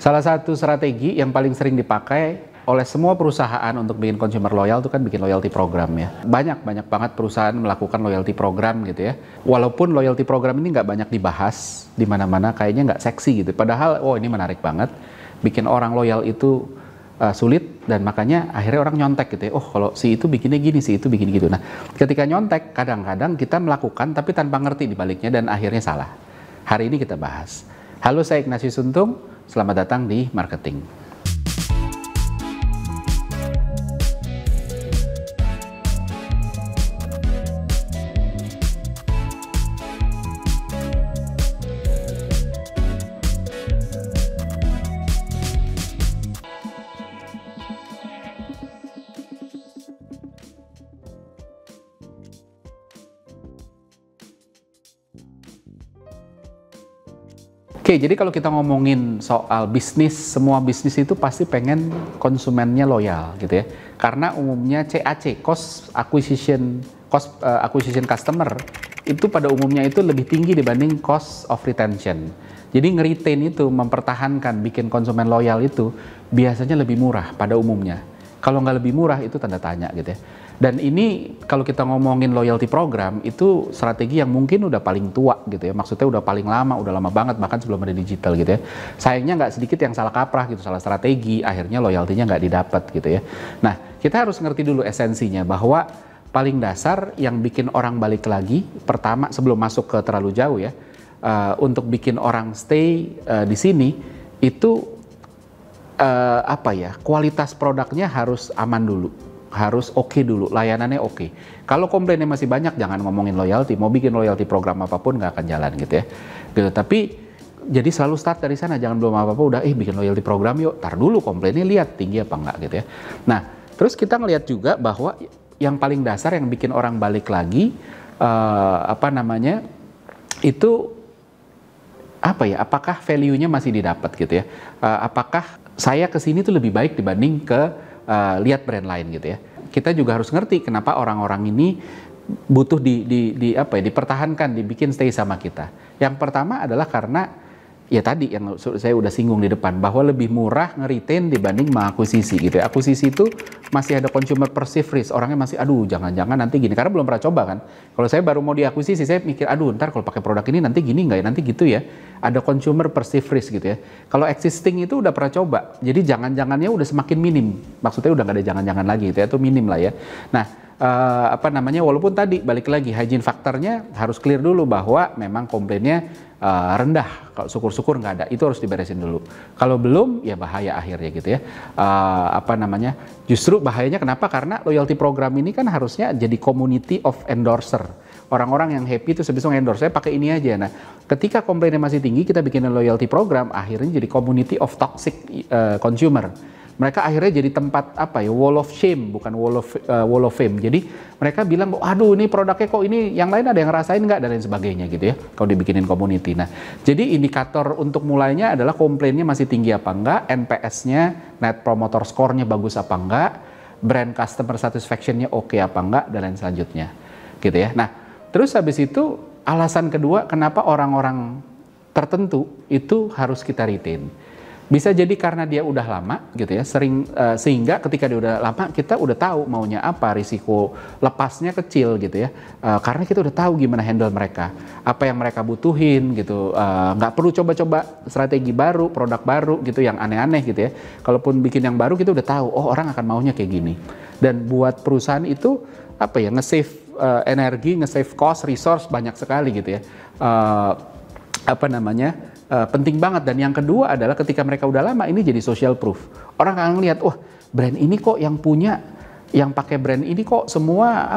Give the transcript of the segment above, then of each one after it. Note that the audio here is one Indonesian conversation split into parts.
Salah satu strategi yang paling sering dipakai oleh semua perusahaan untuk bikin consumer loyal itu kan bikin loyalty program ya. Banyak banget perusahaan melakukan loyalty program gitu ya. Walaupun loyalty program ini nggak banyak dibahas di mana-mana, kayaknya nggak seksi gitu. Padahal, oh ini menarik banget. Bikin orang loyal itu sulit dan makanya akhirnya orang nyontek gitu ya. Oh kalau si itu bikinnya gini, si itu bikin gitu. Nah ketika nyontek kadang-kadang kita melakukan tapi tanpa ngerti di baliknya dan akhirnya salah. Hari ini kita bahas. Halo, saya Ignatius Untung, selamat datang di Marketing. Oke, jadi kalau kita ngomongin soal bisnis, semua bisnis itu pasti pengen konsumennya loyal gitu ya. Karena umumnya CAC, cost acquisition customer, itu pada umumnya itu lebih tinggi dibanding cost of retention. Jadi nge-retain itu, mempertahankan, bikin konsumen loyal itu biasanya lebih murah pada umumnya. Kalau nggak lebih murah itu tanda tanya gitu ya. Dan ini kalau kita ngomongin loyalty program itu strategi yang mungkin udah paling tua gitu ya. Maksudnya udah paling lama, udah lama banget bahkan sebelum ada digital gitu ya. Sayangnya nggak sedikit yang salah kaprah gitu, salah strategi, akhirnya loyaltinya nggak didapat gitu ya. Nah kita harus ngerti dulu esensinya bahwa paling dasar yang bikin orang balik lagi, pertama sebelum masuk ke terlalu jauh ya, untuk bikin orang stay di sini itu kualitas produknya harus aman dulu. Harus oke dulu, layanannya oke. Kalau komplainnya masih banyak, jangan ngomongin loyalty. Mau bikin loyalty program apapun nggak akan jalan gitu ya. Gitu. Tapi jadi selalu start dari sana, jangan belum apa-apa udah bikin loyalty program yuk. Tar dulu komplainnya, lihat tinggi apa enggak gitu ya. Nah, terus kita ngelihat juga bahwa yang paling dasar yang bikin orang balik lagi itu apakah value-nya masih didapat gitu ya. Apakah saya kesini tuh lebih baik dibanding ke lihat brand lain gitu ya. Kita juga harus ngerti kenapa orang-orang ini butuh dipertahankan, dibikin stay sama kita. Yang pertama adalah karena ya tadi yang saya udah singgung di depan bahwa lebih murah nge-retain dibanding mengakuisisi gitu ya. Akuisisi itu masih ada consumer perceived risk. Orangnya masih jangan-jangan nanti gini karena belum pernah coba kan. Kalau saya baru mau diakuisisi saya mikir ntar kalau pakai produk ini nanti gini nggak ya, nanti gitu ya. Ada consumer perceived risk gitu ya. Kalau existing itu udah pernah coba. Jadi jangan-jangannya udah semakin minim. Maksudnya udah nggak ada jangan-jangan lagi gitu ya, itu minim lah ya. Nah, walaupun tadi balik lagi hygiene faktornya harus clear dulu bahwa memang komplainnya rendah. Kalau syukur-syukur nggak ada, itu harus diberesin dulu. Kalau belum ya bahaya akhirnya gitu ya. Justru bahayanya kenapa? Karena loyalty program ini kan harusnya jadi community of endorser. Orang-orang yang happy itu sebisa endorse, saya pakai ini aja. Nah, ketika komplainnya masih tinggi, kita bikin loyalty program, akhirnya jadi community of toxic consumer. Mereka akhirnya jadi tempat wall of shame, bukan wall of fame. Jadi mereka bilang, aduh ini produknya kok ini yang lain ada yang ngerasain nggak dan lain sebagainya gitu ya. Kalau dibikinin community. Nah, jadi indikator untuk mulainya adalah komplainnya masih tinggi apa enggak, NPS-nya, Net Promoter Score-nya bagus apa enggak, brand customer satisfaction-nya oke apa enggak dan lain selanjutnya, gitu ya. Nah, terus habis itu alasan kedua kenapa orang-orang tertentu itu harus kita retain. Bisa jadi karena dia udah lama gitu ya, sehingga ketika dia udah lama kita udah tahu maunya apa, risiko lepasnya kecil gitu ya. Karena kita udah tahu gimana handle mereka, apa yang mereka butuhin gitu. Nggak perlu coba-coba strategi baru, produk baru gitu yang aneh-aneh gitu ya. Kalaupun bikin yang baru kita udah tahu, orang akan maunya kayak gini. Dan buat perusahaan itu nge-save energi, nge-save cost, resource banyak sekali gitu ya. Penting banget. Dan yang kedua adalah ketika mereka udah lama ini jadi social proof. Orang akan ngelihat, brand ini kok yang punya, yang pakai brand ini kok semua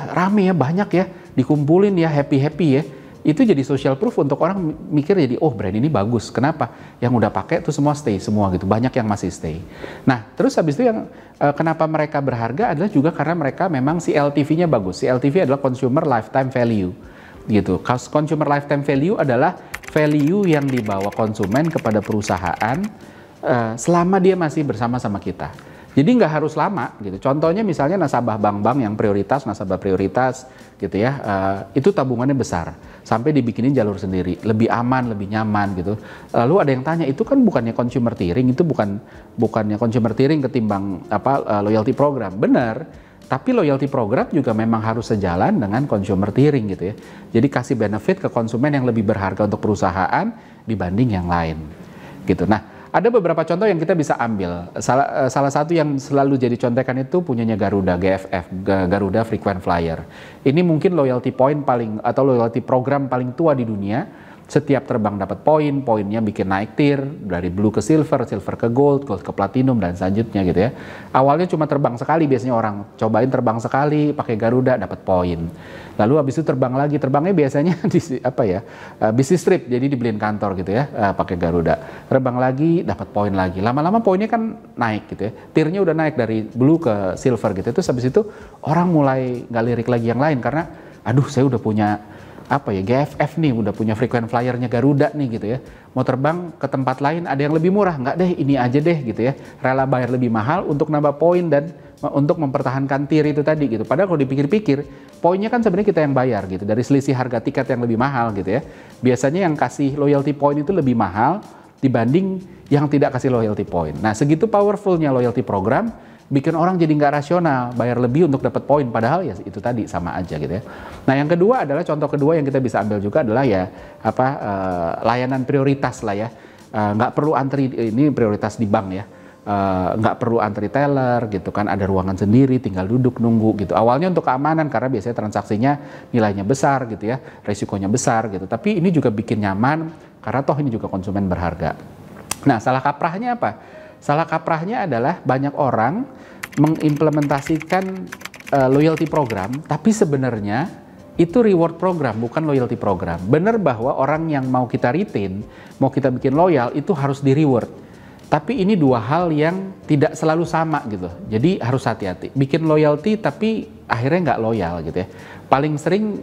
rame ya, banyak ya, dikumpulin ya, happy ya. Itu jadi social proof untuk orang mikir jadi brand ini bagus. Kenapa? Yang udah pakai tuh semua stay semua gitu. Banyak yang masih stay. Nah, terus habis itu yang kenapa mereka berharga adalah juga karena mereka memang si LTV-nya bagus. Si LTV adalah consumer lifetime value. Gitu. Consumer lifetime value adalah value yang dibawa konsumen kepada perusahaan selama dia masih bersama-sama kita. Jadi nggak harus lama gitu. Contohnya misalnya nasabah bank-bank yang prioritas, nasabah prioritas gitu ya, itu tabungannya besar. Sampai dibikinin jalur sendiri, lebih aman, lebih nyaman gitu. Lalu ada yang tanya, itu kan bukannya consumer tiering, itu bukannya consumer tiering ketimbang loyalty program. Benar, tapi loyalty program juga memang harus sejalan dengan consumer tiering gitu ya. Jadi kasih benefit ke konsumen yang lebih berharga untuk perusahaan dibanding yang lain gitu. Nah, ada beberapa contoh yang kita bisa ambil. Salah satu yang selalu jadi contekan itu punyanya Garuda, GFF, Garuda Frequent Flyer. Ini mungkin loyalty point atau loyalty program paling tua di dunia. Setiap terbang dapat poin, poinnya bikin naik tier dari blue ke silver, silver ke gold, gold ke platinum dan selanjutnya gitu ya. Awalnya cuma terbang sekali, biasanya orang cobain terbang sekali pakai Garuda dapat poin. Lalu habis itu terbang lagi, terbangnya biasanya di bisnis trip, jadi dibeliin kantor gitu ya, pakai Garuda. Terbang lagi dapat poin lagi. Lama-lama poinnya kan naik gitu ya. Tiernya udah naik dari blue ke silver gitu. Terus habis itu orang mulai nggak lirik lagi yang lain karena aduh saya udah punya GFF nih, udah punya frequent flyernya Garuda nih gitu ya. Mau terbang ke tempat lain ada yang lebih murah, nggak deh ini aja deh gitu ya. Rela bayar lebih mahal untuk nambah poin dan untuk mempertahankan tier itu tadi gitu. Padahal kalau dipikir-pikir, poinnya kan sebenarnya kita yang bayar gitu. Dari selisih harga tiket yang lebih mahal gitu ya. Biasanya yang kasih loyalty point itu lebih mahal dibanding yang tidak kasih loyalty point. Nah, segitu powerfulnya loyalty program, bikin orang jadi nggak rasional, bayar lebih untuk dapat poin, padahal ya itu tadi sama aja gitu ya. Nah, yang kedua adalah contoh kedua yang kita bisa ambil juga adalah layanan prioritas lah ya. Nggak perlu antri, ini prioritas di bank ya. Nggak perlu antri teller gitu kan, ada ruangan sendiri, tinggal duduk nunggu gitu. Awalnya untuk keamanan karena biasanya transaksinya nilainya besar gitu ya, resikonya besar gitu. Tapi ini juga bikin nyaman karena toh ini juga konsumen berharga. Nah, salah kaprahnya apa? Salah kaprahnya adalah banyak orang mengimplementasikan loyalty program, tapi sebenarnya itu reward program, bukan loyalty program. Benar bahwa orang yang mau kita retain, mau kita bikin loyal, itu harus di reward. Tapi ini dua hal yang tidak selalu sama gitu. Jadi harus hati-hati. Bikin loyalty tapi akhirnya nggak loyal gitu ya. Paling sering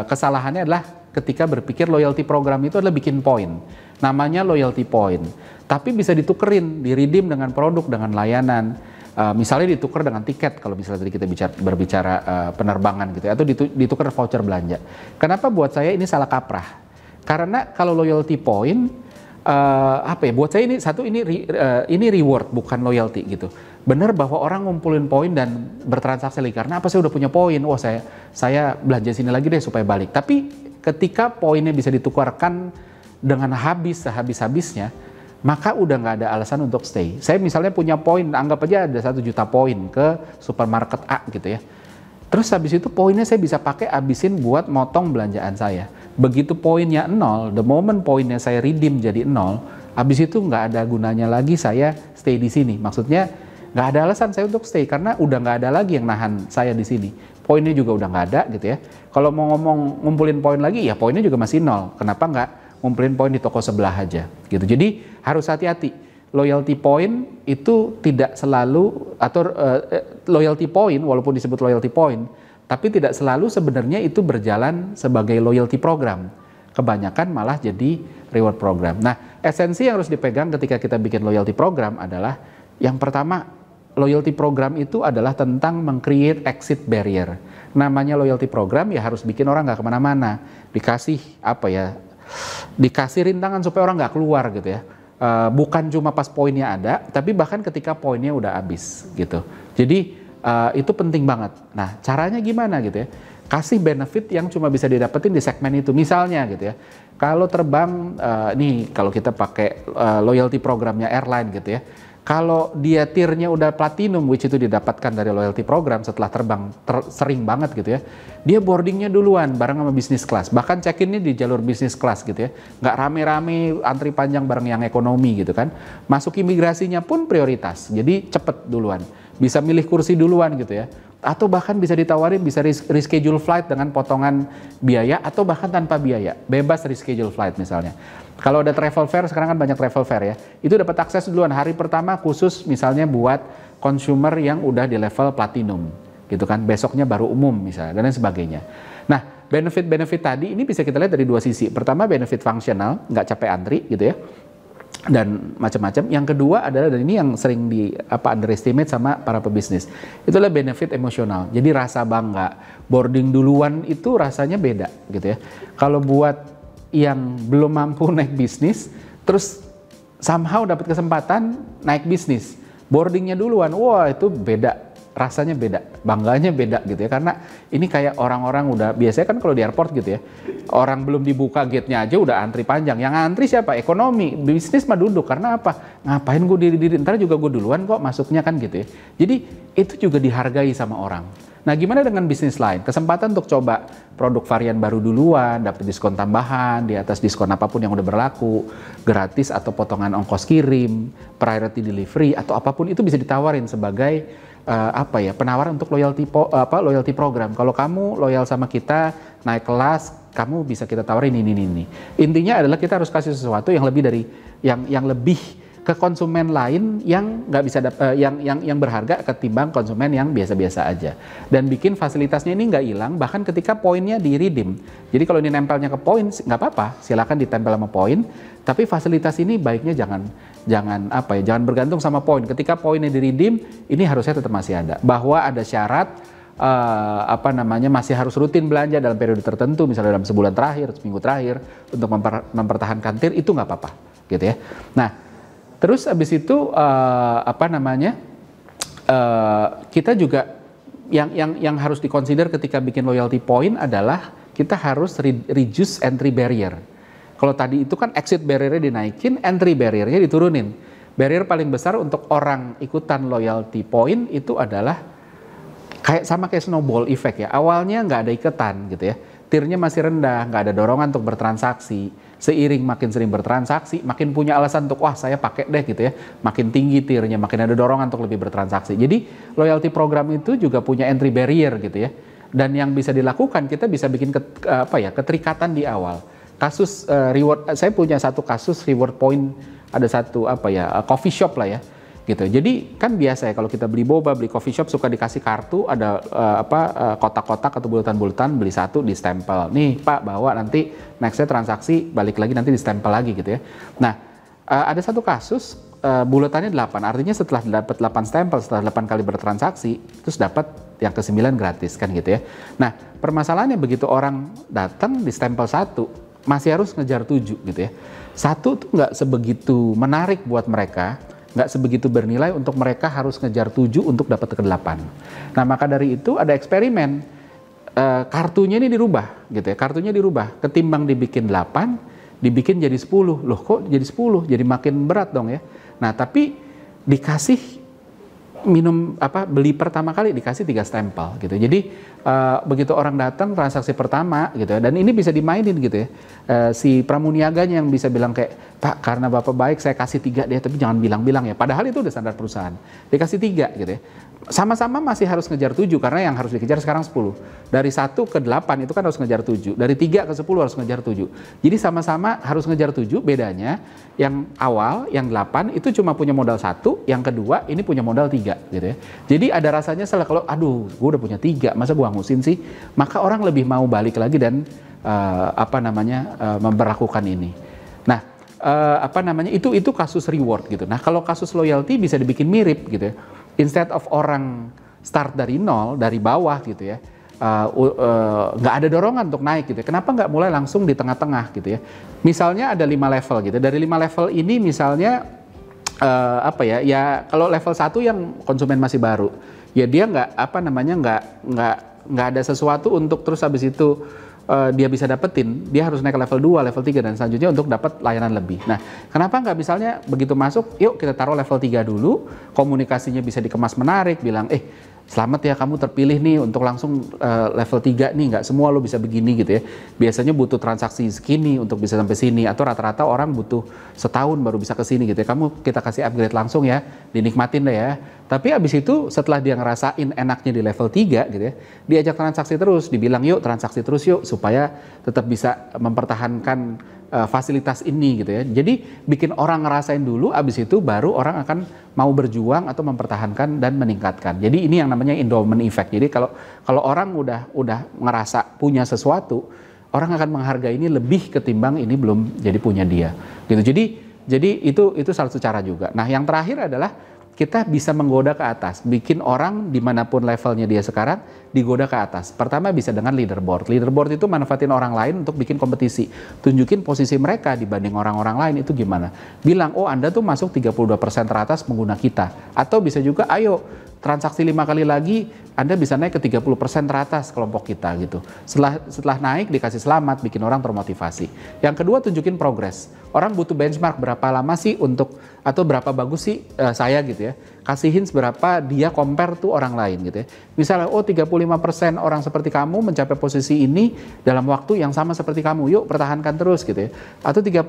kesalahannya adalah ketika berpikir loyalty program itu adalah bikin poin. Namanya loyalty point. Tapi bisa ditukerin, di-redeem dengan produk, dengan layanan. Misalnya ditukar dengan tiket, kalau misalnya tadi kita berbicara penerbangan gitu ya, atau ditukar voucher belanja. Kenapa buat saya ini salah kaprah? Karena kalau loyalty point, buat saya ini reward, bukan loyalty gitu. Benar bahwa orang ngumpulin poin dan bertransaksi lagi, karena apa, saya udah punya poin, wah saya belanja sini lagi deh supaya balik. Tapi ketika poinnya bisa ditukarkan dengan sehabis-habisnya, maka udah nggak ada alasan untuk stay. Saya misalnya punya poin, anggap aja ada 1 juta poin ke supermarket A gitu ya. Terus habis itu poinnya saya bisa pakai abisin buat motong belanjaan saya. Begitu poinnya 0, the moment poinnya saya redeem jadi 0, habis itu nggak ada gunanya lagi saya stay di sini. Maksudnya nggak ada alasan saya untuk stay karena udah nggak ada lagi yang nahan saya di sini. Poinnya juga udah nggak ada gitu ya. Kalau mau ngomong ngumpulin poin lagi, ya poinnya juga masih 0. Kenapa nggak ngumpulin poin di toko sebelah aja gitu. Jadi harus hati-hati. Loyalty point itu tidak selalu, atau loyalty point walaupun disebut loyalty point, tapi tidak selalu sebenarnya itu berjalan sebagai loyalty program. Kebanyakan malah jadi reward program. Nah, esensi yang harus dipegang ketika kita bikin loyalty program adalah yang pertama, loyalty program itu adalah tentang meng-create exit barrier. Namanya loyalty program ya harus bikin orang nggak kemana-mana. Dikasih rintangan supaya orang nggak keluar gitu ya. Bukan cuma pas poinnya ada, tapi bahkan ketika poinnya udah habis gitu. Jadi itu penting banget. Nah, caranya gimana gitu ya? Kasih benefit yang cuma bisa didapetin di segmen itu. Misalnya gitu ya, kalau terbang, kalau kita pakai loyalty programnya airline gitu ya, kalau dia tiernya udah platinum, which itu didapatkan dari loyalty program setelah terbang sering banget gitu ya, dia boardingnya duluan bareng sama bisnis class, bahkan check-innya di jalur bisnis class gitu ya, nggak rame-rame antri panjang bareng yang ekonomi gitu kan, masuk imigrasinya pun prioritas, jadi cepet duluan, bisa milih kursi duluan gitu ya, atau bahkan bisa ditawarin bisa reschedule flight dengan potongan biaya atau bahkan tanpa biaya, bebas reschedule flight misalnya. Kalau ada travel fair, sekarang kan banyak travel fair ya, itu dapat akses duluan hari pertama khusus misalnya buat consumer yang udah di level platinum gitu kan, besoknya baru umum misalnya dan lain sebagainya. Nah, benefit-benefit tadi ini bisa kita lihat dari dua sisi. Pertama, benefit fungsional, nggak capek antri gitu ya. dan macam-macam. Yang kedua adalah, dan ini yang sering underestimate sama para pebisnis, itulah benefit emosional. Jadi rasa bangga, boarding duluan itu rasanya beda gitu ya. Kalau buat yang belum mampu naik bisnis, terus somehow dapat kesempatan naik bisnis, boardingnya duluan, wah itu beda. Rasanya beda, bangganya beda gitu ya, karena ini kayak orang-orang udah, biasanya kan kalau di airport gitu ya, orang belum dibuka gate-nya aja udah antri panjang. Yang antri siapa? Ekonomi, bisnis mah duduk. Karena apa? Ngapain gue diri-diri, ntar juga gue duluan kok masuknya kan gitu ya. Jadi itu juga dihargai sama orang. Nah gimana dengan bisnis lain? Kesempatan untuk coba produk varian baru duluan, dapat diskon tambahan, di atas diskon apapun yang udah berlaku, gratis atau potongan ongkos kirim, priority delivery, atau apapun itu bisa ditawarin sebagai penawaran untuk loyalty program. Kalau kamu loyal sama kita, naik kelas, kamu bisa kita tawarin ini. Intinya adalah kita harus kasih sesuatu yang lebih dari yang lebih ke konsumen lain yang nggak bisa yang berharga ketimbang konsumen yang biasa-biasa aja, dan bikin fasilitasnya ini nggak hilang bahkan ketika poinnya di redeem. Jadi kalau ini nempelnya ke poin nggak apa-apa, silakan ditempel sama poin, tapi fasilitas ini baiknya jangan bergantung sama poin. Ketika poinnya di redeem, ini harusnya tetap masih ada, bahwa ada syarat masih harus rutin belanja dalam periode tertentu, misalnya dalam sebulan terakhir, seminggu terakhir, untuk mempertahankan TIR, itu nggak apa-apa gitu ya. Nah terus abis itu kita juga yang harus dikonsider ketika bikin loyalty point adalah kita harus reduce entry barrier. Kalau tadi itu kan exit barrier-nya dinaikin, entry barrier-nya diturunin. Barrier paling besar untuk orang ikutan loyalty point itu adalah kayak snowball effect ya. Awalnya nggak ada iketan gitu ya. TIR-nya masih rendah, nggak ada dorongan untuk bertransaksi. Seiring makin sering bertransaksi, makin punya alasan untuk wah saya pakai deh gitu ya. Makin tinggi TIR-nya, makin ada dorongan untuk lebih bertransaksi. Jadi loyalty program itu juga punya entry barrier gitu ya. Dan yang bisa dilakukan, kita bisa bikin keterikatan di awal. Kasus reward, saya punya satu kasus reward point, ada satu coffee shop lah ya. Gitu. Jadi kan biasa ya kalau kita beli boba, beli coffee shop suka dikasih kartu, ada kotak-kotak atau bulatan-bulatan, beli satu di stempel. Nih Pak bawa, nanti nextnya transaksi balik lagi nanti di stempel lagi gitu ya. Nah ada satu kasus bulatannya 8, artinya setelah dapat 8 stempel, setelah 8 kali bertransaksi, terus dapat yang ke-9 gratis kan gitu ya. Nah permasalahannya begitu orang datang di stempel 1 masih harus ngejar 7 gitu ya. 1 tuh nggak sebegitu menarik buat mereka, nggak sebegitu bernilai untuk mereka harus ngejar 7 untuk dapat ke 8. Nah maka dari itu ada eksperimen, kartunya ini dirubah gitu ya, kartunya dirubah, ketimbang dibikin 8 dibikin jadi 10. Loh kok jadi 10? Jadi makin berat dong ya. Nah tapi dikasih beli pertama kali dikasih 3 stempel gitu. Jadi begitu orang datang transaksi pertama gitu ya, dan ini bisa dimainin gitu ya. Si pramuniaganya yang bisa bilang kayak, Pak karena Bapak baik saya kasih 3 deh, tapi jangan bilang-bilang ya. Padahal itu udah standar perusahaan. Dikasih 3 gitu ya. Sama-sama masih harus ngejar 7 karena yang harus dikejar sekarang 10. Dari 1 ke 8 itu kan harus ngejar 7. Dari 3 ke 10 harus ngejar 7. Jadi sama-sama harus ngejar 7, bedanya yang awal, yang 8 itu cuma punya modal 1, yang kedua ini punya modal 3 gitu ya. Jadi ada rasanya salah kalau aduh gue udah punya 3, masa gue ngusin sih? Maka orang lebih mau balik lagi dan memperlakukan ini. Nah, itu kasus reward gitu. Nah, kalau kasus loyalty bisa dibikin mirip gitu ya. Instead of orang start dari nol, dari bawah gitu ya, nggak ada dorongan untuk naik gitu ya. Kenapa nggak mulai langsung di tengah-tengah gitu ya? Misalnya ada 5 level gitu. Dari 5 level ini misalnya kalau level 1 yang konsumen masih baru, ya dia nggak ada sesuatu untuk terus habis itu dia bisa dapetin, dia harus naik ke level 2, level 3 dan selanjutnya untuk dapat layanan lebih. Nah, kenapa nggak misalnya begitu masuk, yuk kita taruh level 3 dulu, komunikasinya bisa dikemas menarik, bilang selamat ya kamu terpilih nih untuk langsung level 3 nih, nggak semua lo bisa begini gitu ya. Biasanya butuh transaksi segini untuk bisa sampai sini, atau rata-rata orang butuh setahun baru bisa ke sini gitu ya. Kita kasih upgrade langsung ya, dinikmatin deh ya. Tapi abis itu setelah dia ngerasain enaknya di level 3 gitu ya, diajak transaksi terus, dibilang yuk transaksi terus yuk supaya tetap bisa mempertahankan fasilitas ini gitu ya. Jadi bikin orang ngerasain dulu, abis itu baru orang akan mau berjuang atau mempertahankan dan meningkatkan. Jadi ini yang namanya endowment effect. Jadi kalau orang udah ngerasa punya sesuatu, orang akan menghargai ini lebih ketimbang ini belum jadi punya dia. Gitu. Jadi Jadi itu salah satu cara juga. Nah yang terakhir adalah kita bisa menggoda ke atas, bikin orang dimanapun levelnya dia sekarang digoda ke atas. Pertama bisa dengan leaderboard. Leaderboard itu manfaatin orang lain untuk bikin kompetisi. Tunjukin posisi mereka dibanding orang-orang lain itu gimana. Bilang, oh Anda tuh masuk 32% teratas pengguna kita. Atau bisa juga, ayo transaksi 5 kali lagi Anda bisa naik ke 30% teratas kelompok kita gitu. Setelah naik dikasih selamat, bikin orang termotivasi. Yang kedua tunjukin progres. Orang butuh benchmark berapa lama sih untuk, atau berapa bagus sih saya gitu ya. Kasihin seberapa dia compare tuh orang lain gitu ya. Misalnya, oh 35% orang seperti kamu mencapai posisi ini dalam waktu yang sama seperti kamu. Yuk pertahankan terus gitu ya. Atau 30%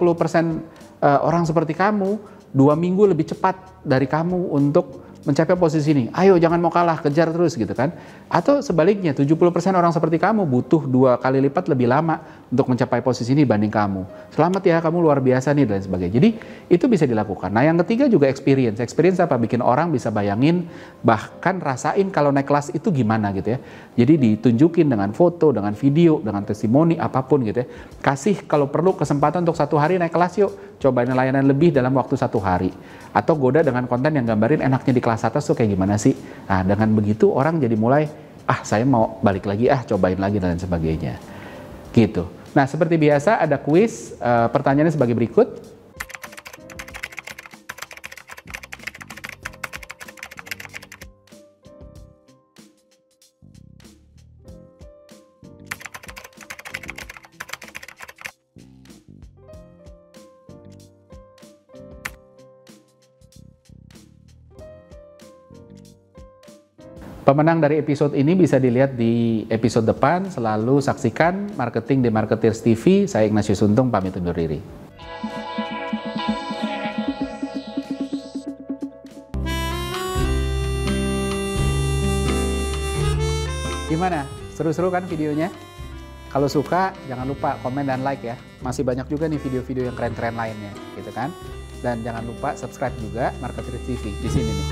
orang seperti kamu 2 minggu lebih cepat dari kamu untuk mencapai posisi ini. Ayo jangan mau kalah, kejar terus gitu kan. Atau sebaliknya 70% orang seperti kamu butuh 2 kali lipat lebih lama untuk mencapai posisi ini dibanding kamu. Selamat ya, kamu luar biasa nih dan sebagainya. Jadi itu bisa dilakukan. Nah yang ketiga juga experience. Experience apa? Bikin orang bisa bayangin, bahkan rasain kalau naik kelas itu gimana gitu ya. Jadi ditunjukin dengan foto, dengan video, dengan testimoni, apapun gitu ya. Kasih kalau perlu kesempatan untuk 1 hari naik kelas yuk. Cobain layanan lebih dalam waktu 1 hari. Atau goda dengan konten yang gambarin enaknya di kelas atas tuh kayak gimana sih. Nah dengan begitu orang jadi mulai, saya mau balik lagi, cobain lagi dan sebagainya. Gitu. Nah seperti biasa ada kuis, pertanyaannya sebagai berikut. Pemenang dari episode ini bisa dilihat di episode depan. Selalu saksikan Marketing di Marketers TV. Saya Ignatius Untung, pamit undur diri. Gimana? Seru-seru kan videonya? Kalau suka, jangan lupa komen dan like ya. Masih banyak juga nih video-video yang keren-keren lainnya, gitu kan? Dan jangan lupa subscribe juga Marketers TV di sini nih.